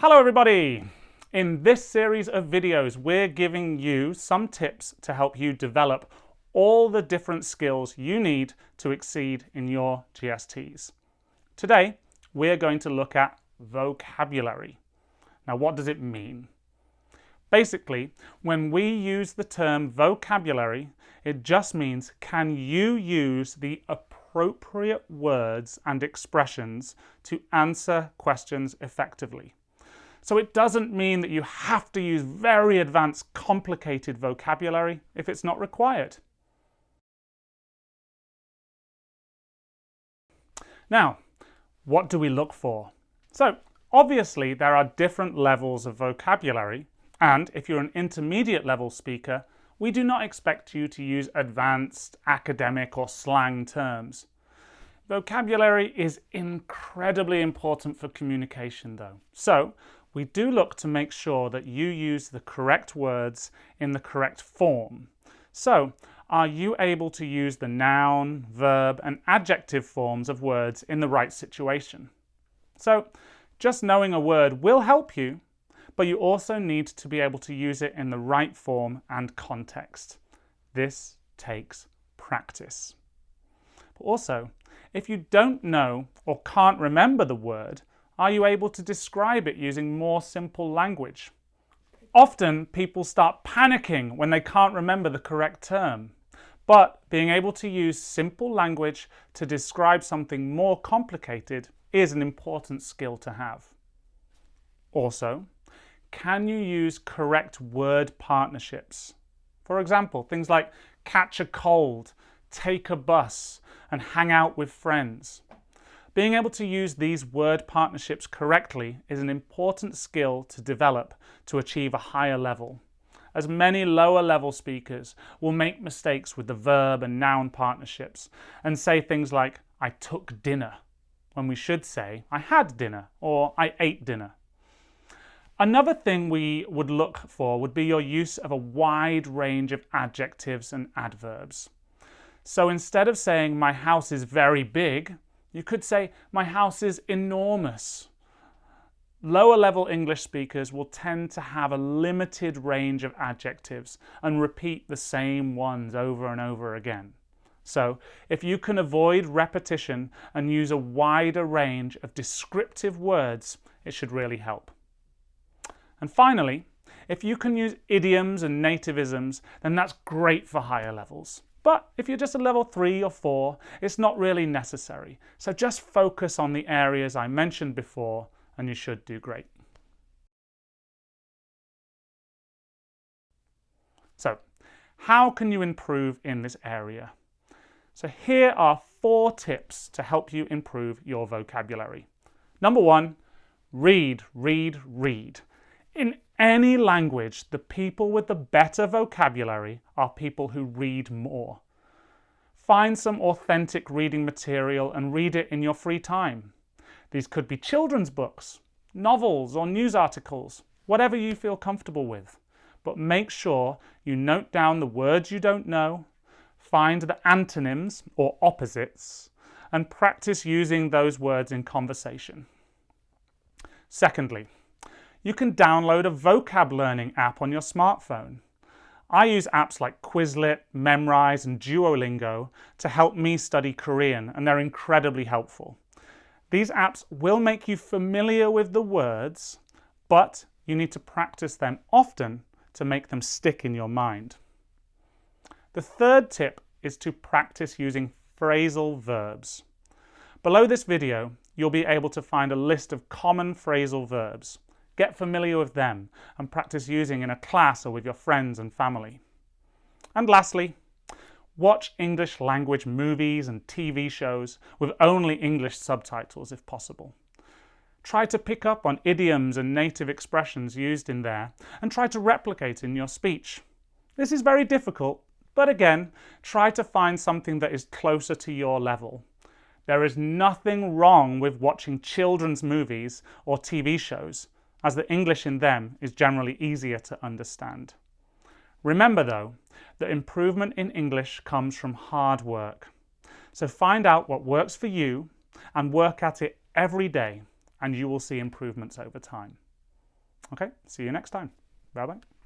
Hello everybody! In this series of videos, we're giving you some tips to help you develop all the different skills you need to exceed in your GSTs. Today, we're going to look at vocabulary. Now, what does it mean? Basically, when we use the term vocabulary, it just means, can you use the appropriate words and expressions to answer questions effectively? So it doesn't mean that you have to use very advanced, complicated vocabulary if it's not required. Now, what do we look for? So obviously there are different levels of vocabulary, and if you're an intermediate level speaker, we do not expect you to use advanced academic or slang terms. Vocabulary is incredibly important for communication though. So we do look to make sure that you use the correct words in the correct form. So, are you able to use the noun, verb, and adjective forms of words in the right situation? So, just knowing a word will help you, but you also need to be able to use it in the right form and context. This takes practice. But also, if you don't know or can't remember the word, are you able to describe it using more simple language? Often people start panicking when they can't remember the correct term, but being able to use simple language to describe something more complicated is an important skill to have. Also, can you use correct word partnerships? For example, things like catch a cold, take a bus, and hang out with friends. Being able to use these word partnerships correctly is an important skill to develop to achieve a higher level, as many lower level speakers will make mistakes with the verb and noun partnerships and say things like, I took dinner, when we should say, I had dinner, or I ate dinner. Another thing we would look for would be your use of a wide range of adjectives and adverbs. So instead of saying, my house is very big, you could say, my house is enormous. Lower level English speakers will tend to have a limited range of adjectives and repeat the same ones over and over again. So if you can avoid repetition and use a wider range of descriptive words, it should really help. And finally, if you can use idioms and nativisms, then that's great for higher levels. But if you're just a level 3 or 4, it's not really necessary. So just focus on the areas I mentioned before and you should do great. So, how can you improve in this area? So here are 4 tips to help you improve your vocabulary. Number 1, read, read, read. In any language, the people with the better vocabulary are people who read more. Find some authentic reading material and read it in your free time. These could be children's books, novels or news articles, whatever you feel comfortable with. But make sure you note down the words you don't know, find the antonyms or opposites, and practice using those words in conversation. Secondly, you can download a vocab learning app on your smartphone. I use apps like Quizlet, Memrise, and Duolingo to help me study Korean, and they're incredibly helpful. These apps will make you familiar with the words, but you need to practice them often to make them stick in your mind. The third tip is to practice using phrasal verbs. Below this video, you'll be able to find a list of common phrasal verbs. Get familiar with them and practice using in a class or with your friends and family. And lastly, watch English language movies and TV shows with only English subtitles if possible. Try to pick up on idioms and native expressions used in there and try to replicate in your speech. This is very difficult, but again, try to find something that is closer to your level. There is nothing wrong with watching children's movies or TV shows, as the English in them is generally easier to understand. Remember though, that improvement in English comes from hard work. So find out what works for you and work at it every day, and you will see improvements over time. Okay, see you next time. Bye-bye.